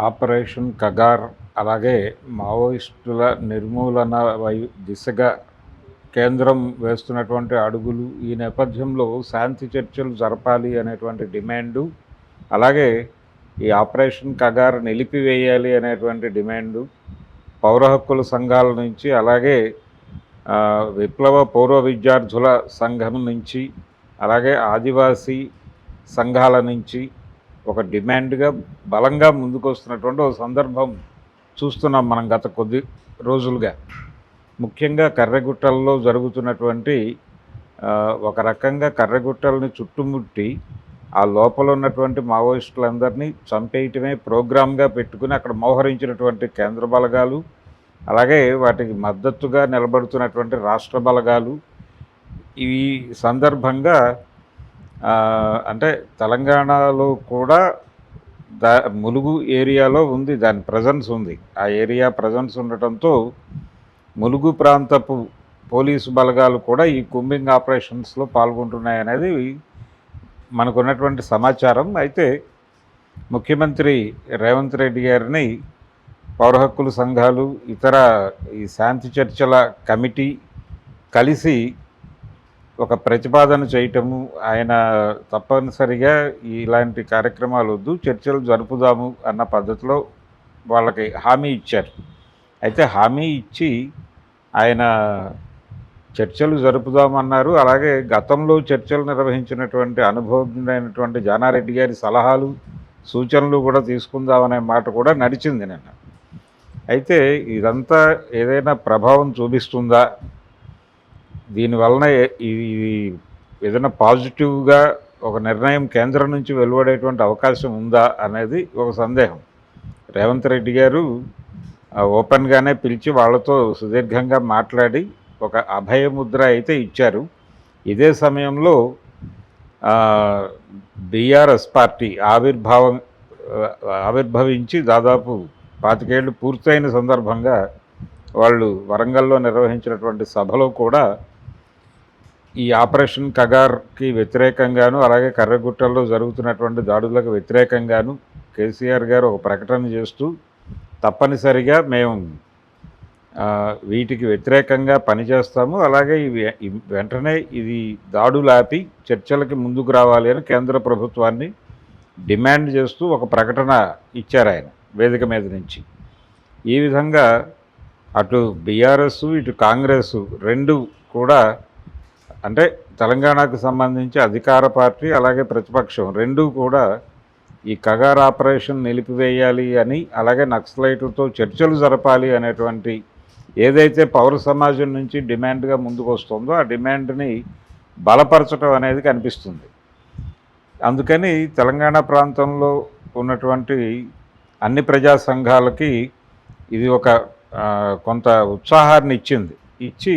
Operation Kagar అలాగే మావోయిస్టుల నిర్మూలన దిశగా కేంద్రం వేస్తున్నటువంటి అడుగులు ఈ నేపథ్యంలో శాంతి చర్చలు జరపాలి అనేటువంటి డిమాండు, అలాగే ఈ ఆపరేషన్ కగార్ నిలిపివేయాలి అనేటువంటి డిమాండు పౌర హక్కుల సంఘాల నుంచి, అలాగే విప్లవ పౌర విద్యార్థుల సంఘం నుంచి, అలాగే ఆదివాసీ సంఘాల నుంచి ఒక డిమాండ్గా బలంగా ముందుకు వస్తున్నటువంటి ఒక సందర్భం చూస్తున్నాం మనం గత కొద్ది రోజులుగా. ముఖ్యంగా కర్రెగుట్టల్లో జరుగుతున్నటువంటి ఒక రకంగా కర్రెగుట్టల్ని చుట్టుముట్టి ఆ లోపల ఉన్నటువంటి మావోయిస్టులందరినీ చంపేయటమే ప్రోగ్రామ్గా పెట్టుకుని అక్కడ మోహరించినటువంటి కేంద్ర బలగాలు, అలాగే వాటికి మద్దతుగా నిలబడుతున్నటువంటి రాష్ట్ర బలగాలు. ఈ సందర్భంగా అంటే తెలంగాణలో కూడా ములుగు ఏరియాలో ఉంది, దాని ప్రజెన్స్ ఉంది. ఆ ఏరియా ప్రజెన్స్ ఉండటంతో ములుగు ప్రాంతపు పోలీసు బలగాలు కూడా ఈ కూంబింగ్ ఆపరేషన్స్లో పాల్గొంటున్నాయనేది మనకున్నటువంటి సమాచారం. అయితే ముఖ్యమంత్రి రేవంత్ రెడ్డి గారిని పౌర హక్కుల సంఘాలు, ఇతర ఈ శాంతి చర్చల కమిటీ కలిసి ఒక ప్రతిపాదన చేయటము, ఆయన తప్పనిసరిగా ఇలాంటి కార్యక్రమాలు వద్దు, చర్చలు జరుపుదాము అన్న పద్ధతిలో వాళ్ళకి హామీ ఇచ్చారు. అయితే హామీ ఇచ్చి ఆయన చర్చలు జరుపుదామన్నారు. అలాగే గతంలో చర్చలు నిర్వహించినటువంటి అనుభవజ్ఞుడైనటువంటి జానారెడ్డి గారి సలహాలు, సూచనలు కూడా తీసుకుందామనే మాట కూడా నడిచింది నిన్న. అయితే ఇదంతా ఏదైనా ప్రభావం చూపిస్తుందా, దీనివలన ఇది ఏదైనా పాజిటివ్గా ఒక నిర్ణయం కేంద్రం నుంచి వెలువడేటువంటి అవకాశం ఉందా అనేది ఒక సందేహం. రేవంత్ రెడ్డి గారు ఓపెన్గానే పిలిచి వాళ్ళతో సుదీర్ఘంగా మాట్లాడి ఒక అభయముద్ర అయితే ఇచ్చారు. ఇదే సమయంలో బీఆర్ఎస్ పార్టీ ఆవిర్భవించి దాదాపు 25 ఏళ్ళు పూర్తయిన సందర్భంగా వాళ్ళు వరంగల్లో నిర్వహించినటువంటి సభలో కూడా ఈ ఆపరేషన్ కగార్కి వ్యతిరేకంగాను, అలాగే కర్రెగుట్టల్లో జరుగుతున్నటువంటి దాడులకు వ్యతిరేకంగాను కేసీఆర్ గారు ఒక ప్రకటన చేస్తూ తప్పనిసరిగా మేము వీటికి వ్యతిరేకంగా పనిచేస్తాము, అలాగే వెంటనే ఇది దాడులాపి చర్చలకి ముందుకు రావాలి అని కేంద్ర ప్రభుత్వాన్ని డిమాండ్ చేస్తూ ఒక ప్రకటన ఇచ్చారు ఆయన వేదిక మీద నుంచి. ఈ విధంగా అటు బీఆర్ఎస్ ఇటు కాంగ్రెస్ రెండు కూడా, అంటే తెలంగాణకు సంబంధించి అధికార పార్టీ అలాగే ప్రతిపక్షం రెండూ కూడా ఈ కగార్ ఆపరేషన్ నిలిపివేయాలి అని, అలాగే నక్సలైట్లతో చర్చలు జరపాలి అనేటువంటి ఏదైతే పౌర సమాజం నుంచి డిమాండ్గా ముందుకు వస్తుందో ఆ డిమాండ్ని బలపరచడం అనేది కనిపిస్తుంది. అందుకని తెలంగాణ ప్రాంతంలో ఉన్నటువంటి అన్ని ప్రజా సంఘాలకి ఇది ఒక కొంత ఉత్సాహాన్ని ఇచ్చి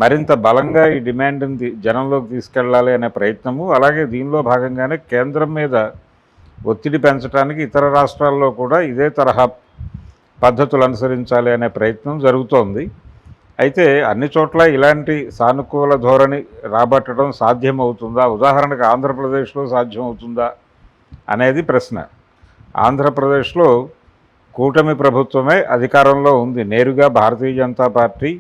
మరింత బలంగా ఈ డిమాండ్ని జనంలోకి తీసుకెళ్ళాలి అనే ప్రయత్నము, అలాగే దీనిలో భాగంగానే కేంద్రం మీద ఒత్తిడి పెంచడానికి ఇతర రాష్ట్రాల్లో కూడా ఇదే తరహా పద్ధతులు అనుసరించాలి అనే ప్రయత్నం జరుగుతోంది. అయితే అన్ని చోట్ల ఇలాంటి సానుకూల ధోరణి రాబట్టడం సాధ్యమవుతుందా, ఉదాహరణకు ఆంధ్రప్రదేశ్లో సాధ్యమవుతుందా అనేది ప్రశ్న. ఆంధ్రప్రదేశ్లో కూటమి ప్రభుత్వమే అధికారంలో ఉంది. నేరుగా భారతీయ జనతా పార్టీ,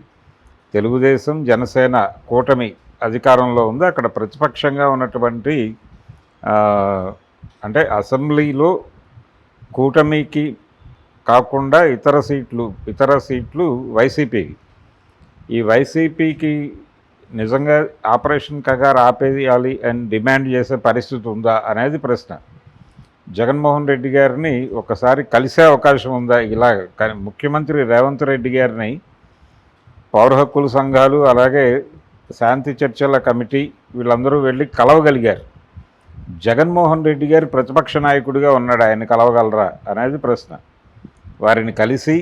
తెలుగుదేశం, జనసేన కూటమి అధికారంలో ఉంది. అక్కడ ప్రతిపక్షంగా ఉన్నటువంటి అంటే అసెంబ్లీలో కూటమికి కాకుండా ఇతర సీట్లు వైసీపీకి. ఈ వైసీపీకి నిజంగా ఆపరేషన్ కగార్ ఆపేయాలి అని డిమాండ్ చేసే పరిస్థితి ఉందా అనేది ప్రశ్న. జగన్మోహన్ రెడ్డి గారిని ఒకసారి కలిసే అవకాశం ఉందా? ఇలా ముఖ్యమంత్రి రేవంత్ రెడ్డి గారిని పౌర హక్కుల సంఘాలు, అలాగే శాంతి చర్చల కమిటీ వీళ్ళందరూ వెళ్ళి కలవగలిగారు. జగన్మోహన్ రెడ్డి గారు ప్రతిపక్ష నాయకుడిగా ఉన్నాడు, ఆయన కలవగలరా అనేది ప్రశ్న. వారిని కలిసి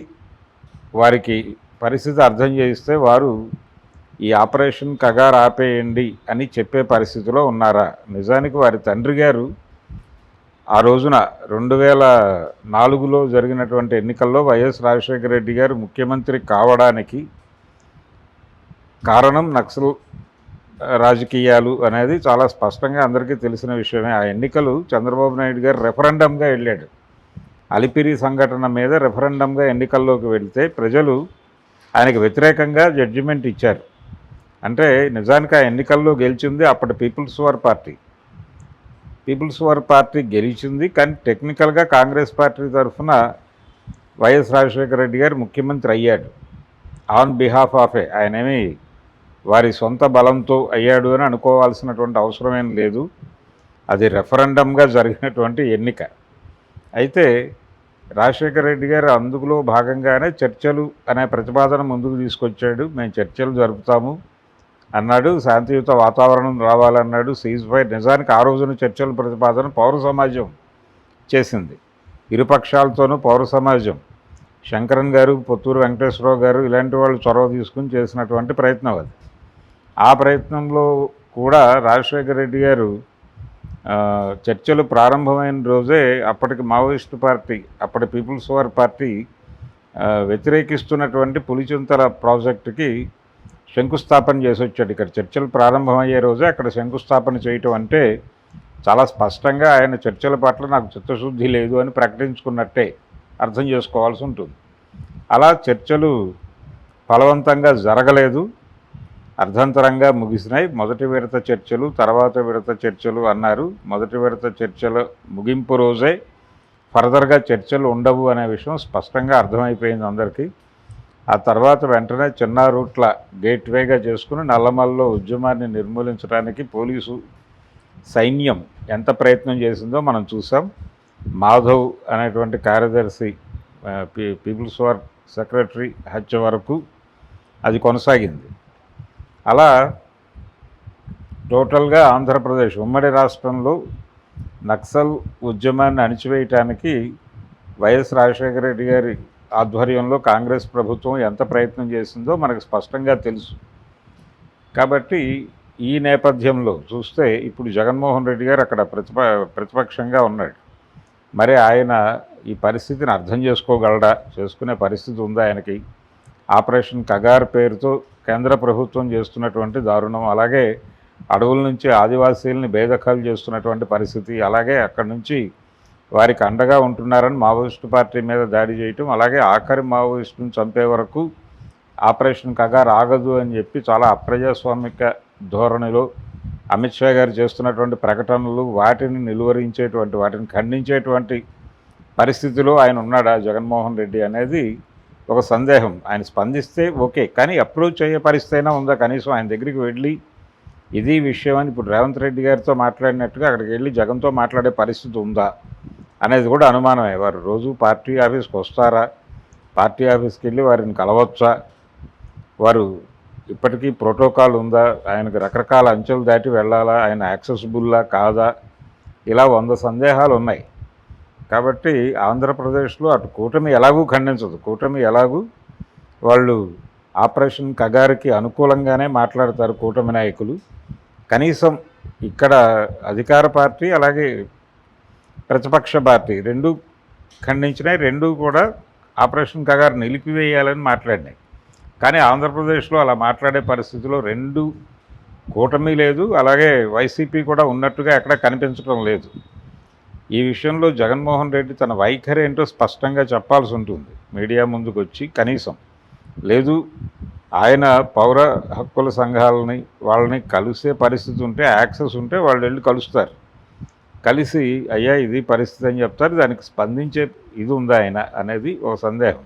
వారికి పరిస్థితి అర్థం చేయిస్తే వారు ఈ ఆపరేషన్ కగార్ ఆపేయండి అని చెప్పే పరిస్థితిలో ఉన్నారా? నిజానికి వారి తండ్రి గారు ఆ రోజున 2004లో జరిగినటువంటి ఎన్నికల్లో వైఎస్ రాజశేఖర రెడ్డి గారు ముఖ్యమంత్రి కావడానికి కారణం నక్సల్ రాజకీయాలు అనేది చాలా స్పష్టంగా అందరికీ తెలిసిన విషయమే. ఆ ఎన్నికలు చంద్రబాబు నాయుడు గారు రెఫరెండంగా వెళ్ళాడు. అలిపిరి సంఘటన మీద రెఫరెండంగా ఎన్నికల్లోకి వెళితే ప్రజలు ఆయనకు వ్యతిరేకంగా జడ్జిమెంట్ ఇచ్చారు. అంటే నిజానికి ఆ ఎన్నికల్లో గెలిచింది అప్పటి పీపుల్స్ వార్ పార్టీ గెలిచింది. కానీ టెక్నికల్గా కాంగ్రెస్ పార్టీ తరఫున వైఎస్ రాజశేఖర రెడ్డి గారు ముఖ్యమంత్రి అయ్యాడు. ఆన్ బిహాఫ్ ఆఫ్ ఆయనేమి వారి సొంత బలంతో అయ్యాడు అని అనుకోవాల్సినటువంటి అవసరమేం లేదు. అది రెఫరెండంగా జరిగినటువంటి ఎన్నిక. అయితే రాజశేఖర రెడ్డి గారు అందులో భాగంగానే చర్చలు అనే ప్రతిపాదన ముందుకు తీసుకొచ్చాడు. మేము చర్చలు జరుపుతాము అన్నాడు, శాంతియుత వాతావరణం రావాలన్నాడు, సీజ్ ఫైర్. నిజానికి ఆ రోజున చర్చల ప్రతిపాదన పౌర సమాజం చేసింది, ఇరుపక్షాలతోనూ పౌర సమాజం, శంకరన్ గారు, పొత్తూరు వెంకటేశ్వరరావు గారు ఇలాంటి వాళ్ళు చొరవ తీసుకుని చేసినటువంటి ప్రయత్నం అది. ఆ ప్రయత్నంలో కూడా రాజశేఖర రెడ్డి గారు చర్చలు ప్రారంభమైన రోజే అప్పటికి మావోయిస్టు పార్టీ, అప్పటి పీపుల్స్ వార్ పార్టీ వ్యతిరేకిస్తున్నటువంటి పులిచింతల ప్రాజెక్టుకి శంకుస్థాపన చేసి వచ్చాడు. ఇక్కడ చర్చలు ప్రారంభమయ్యే రోజే అక్కడ శంకుస్థాపన చేయటం అంటే చాలా స్పష్టంగా ఆయన చర్చల పట్ల నాకు చిత్తశుద్ధి లేదు అని ప్రకటించుకున్నట్టే అర్థం చేసుకోవాల్సి ఉంటుంది. అలా చర్చలు ఫలవంతంగా జరగలేదు, అర్ధంతరంగా ముగిసినాయి. మొదటి విడత చర్చలు, తర్వాత విడత చర్చలు అన్నారు. మొదటి విడత చర్చల ముగింపు రోజే ఫర్దర్గా చర్చలు ఉండవు అనే విషయం స్పష్టంగా అర్థమైపోయింది అందరికీ. ఆ తర్వాత వెంటనే చిన్నారూట్ల గేట్వేగా చేసుకుని నల్లమల్లో ఉద్యమాన్ని నిర్మూలించడానికి పోలీసు సైన్యం ఎంత ప్రయత్నం చేసిందో మనం చూసాం. మాధవ్ అనేటువంటి కార్యదర్శి పీపుల్స్ వార్ సెక్రటరీ హత్య వరకు అది కొనసాగింది. అలా టోటల్గా ఆంధ్రప్రదేశ్ ఉమ్మడి రాష్ట్రంలో నక్సల్ ఉద్యమాన్ని అణిచివేయటానికి వైఎస్ రాజశేఖర రెడ్డి గారి ఆధ్వర్యంలో కాంగ్రెస్ ప్రభుత్వం ఎంత ప్రయత్నం చేసిందో మనకు స్పష్టంగా తెలుసు. కాబట్టి ఈ నేపథ్యంలో చూస్తే ఇప్పుడు జగన్మోహన్ రెడ్డి గారు అక్కడ ప్రతిపక్షంగా ఉన్నాడు. మరి ఆయన ఈ పరిస్థితిని అర్థం చేసుకోగలడా? చేసుకునే పరిస్థితి ఉందా ఆయనకి? ఆపరేషన్ కగార్ పేరుతో కేంద్ర ప్రభుత్వం చేస్తున్నటువంటి దారుణం, అలాగే అడవుల నుంచి ఆదివాసీలని బేదఖాలు చేస్తున్నటువంటి పరిస్థితి, అలాగే అక్కడి నుంచి వారికి అండగా ఉంటున్నారని మావోయిస్టు పార్టీ మీద దాడి చేయటం, అలాగే ఆఖరి మావోయిస్టును చంపే వరకు ఆపరేషన్ కగార్ ఆగదు అని చెప్పి చాలా అప్రజాస్వామిక ధోరణిలో అమిత్ షా గారు చేస్తున్నటువంటి ప్రకటనలు, వాటిని నిలువరించేటువంటి, వాటిని ఖండించేటువంటి పరిస్థితిలో ఆయన ఉన్నాడా జగన్మోహన్ రెడ్డి అనేది ఒక సందేహం. ఆయన స్పందిస్తే ఓకే, కానీ అప్రోచ్ అయ్యే పరిస్థితి అయినా ఉందా? కనీసం ఆయన దగ్గరికి వెళ్ళి ఇది విషయం అని ఇప్పుడు రేవంత్ రెడ్డి గారితో మాట్లాడినట్టుగా అక్కడికి వెళ్ళి జగన్తో మాట్లాడే పరిస్థితి ఉందా అనేది కూడా అనుమానమే. వారు రోజు పార్టీ ఆఫీస్కి వస్తారా? పార్టీ ఆఫీస్కి వెళ్ళి వారిని కలవచ్చా? వారు ఇప్పటికీ ప్రోటోకాల్ ఉందా? ఆయనకు రకరకాల అంచెలు దాటి వెళ్ళాలా? ఆయన యాక్సెసిబుల్లా కాదా? ఇలా 100 సందేహాలు ఉన్నాయి. కాబట్టి ఆంధ్రప్రదేశ్లో అటు కూటమి ఎలాగూ ఖండించదు. కూటమి ఎలాగూ వాళ్ళు ఆపరేషన్ కగారికి అనుకూలంగానే మాట్లాడతారు కూటమి నాయకులు. కనీసం ఇక్కడ అధికార పార్టీ అలాగే ప్రతిపక్ష పార్టీ రెండూ ఖండించినాయి, రెండూ కూడా ఆపరేషన్ కగారు నిలిపివేయాలని మాట్లాడినాయి. కానీ ఆంధ్రప్రదేశ్లో అలా మాట్లాడే పరిస్థితిలో రెండు కూటమి లేదు, అలాగే వైసీపీ కూడా ఉన్నట్టుగా ఎక్కడ కనిపించడం లేదు. ఈ విషయంలో జగన్మోహన్ రెడ్డి తన వైఖరి ఏంటో స్పష్టంగా చెప్పాల్సి ఉంటుంది మీడియా ముందుకు వచ్చి. కనీసం లేదు, ఆయన పౌర హక్కుల సంఘాలని వాళ్ళని కలిసే పరిస్థితి ఉంటే, యాక్సెస్ ఉంటే వాళ్ళు వెళ్ళి కలుస్తారు, కలిసి అయ్యా ఇది పరిస్థితి అని చెప్తారు. దానికి స్పందించే ఇది ఉందా ఆయన అనేది ఒక సందేహం.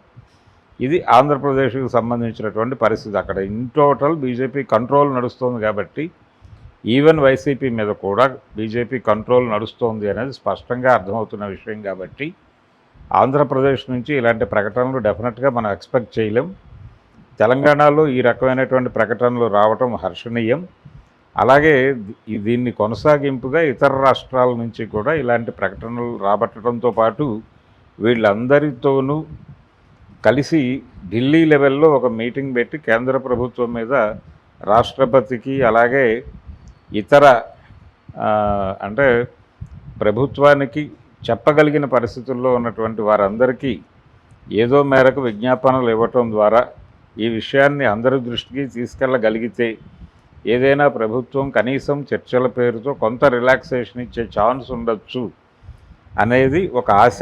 ఇది ఆంధ్రప్రదేశ్కి సంబంధించినటువంటి పరిస్థితి. అక్కడ ఇన్ టోటల్ బీజేపీ కంట్రోల్ నడుస్తుంది కాబట్టి, ఈవెన్ వైసీపీ మీద కూడా బీజేపీ కంట్రోల్ నడుస్తోంది అనేది స్పష్టంగా అర్థమవుతున్న విషయం. కాబట్టి ఆంధ్రప్రదేశ్ నుంచి ఇలాంటి ప్రకటనలు డెఫినెట్గా మనం ఎక్స్పెక్ట్ చేయలేం. తెలంగాణలో ఈ రకమైనటువంటి ప్రకటనలు రావటం హర్షణీయం. అలాగే దీన్ని కొనసాగింపుగా ఇతర రాష్ట్రాల నుంచి కూడా ఇలాంటి ప్రకటనలు రాబట్టడంతో పాటు వీళ్ళందరితోనూ కలిసి ఢిల్లీ లెవెల్లో ఒక మీటింగ్ పెట్టి కేంద్ర ప్రభుత్వం మీద రాష్ట్రపతికి అలాగే ఇతర అంటే ప్రభుత్వానికి చెప్పగలిగిన పరిస్థితుల్లో ఉన్నటువంటి వారందరికీ ఏదో మేరకు విజ్ఞాపనలు ఇవ్వటం ద్వారా ఈ విషయాన్ని అందరి దృష్టికి తీసుకెళ్ళగలిగితే ఏదైనా ప్రభుత్వం కనీసం చర్చల పేరుతో కొంత రిలాక్సేషన్ ఇచ్చే ఛాన్స్ ఉండొచ్చు అనేది ఒక ఆశ.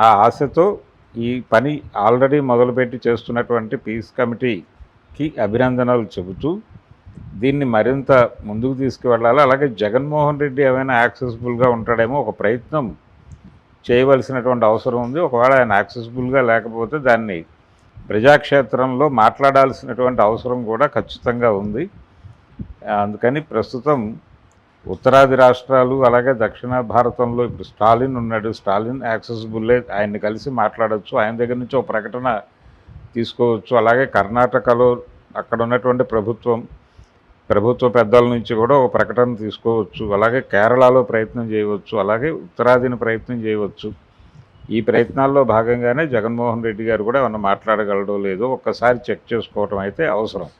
ఆ ఆశతో ఈ పని ఆల్రెడీ మొదలుపెట్టి చేస్తున్నటువంటి పీస్ కమిటీకి అభినందనలు చెబుతూ దీన్ని మరింత ముందుకు తీసుకువెళ్ళాలి. అలాగే జగన్మోహన్ రెడ్డి ఏమైనా యాక్సెసిబుల్గా ఉంటాడేమో ఒక ప్రయత్నం చేయవలసినటువంటి అవసరం ఉంది. ఒకవేళ ఆయన యాక్సెసిబుల్గా లేకపోతే దాన్ని ప్రజాక్షేత్రంలో మాట్లాడాల్సినటువంటి అవసరం కూడా ఖచ్చితంగా ఉంది. అందుకని ప్రస్తుతం ఉత్తరాది రాష్ట్రాలు అలాగే దక్షిణ భారతంలో ఇప్పుడు స్టాలిన్ ఉన్నాడు. స్టాలిన్ యాక్సెసిబుల్లే, ఆయన్ని కలిసి మాట్లాడవచ్చు, ఆయన దగ్గర నుంచి ఒక ప్రకటన తీసుకోవచ్చు. అలాగే కర్ణాటకలో అక్కడ ఉన్నటువంటి ప్రభుత్వ పెద్దల నుంచి కూడా ఒక ప్రకటన తీసుకోవచ్చు. అలాగే కేరళలో ప్రయత్నం చేయవచ్చు, అలాగే ఉత్తరాదిని ప్రయత్నం చేయవచ్చు. ఈ ప్రయత్నాల్లో భాగంగానే జగన్మోహన్ రెడ్డి గారు కూడా ఏమన్నా మాట్లాడగలడో లేదో ఒక్కసారి చెక్ చేసుకోవటం అయితే అవసరం.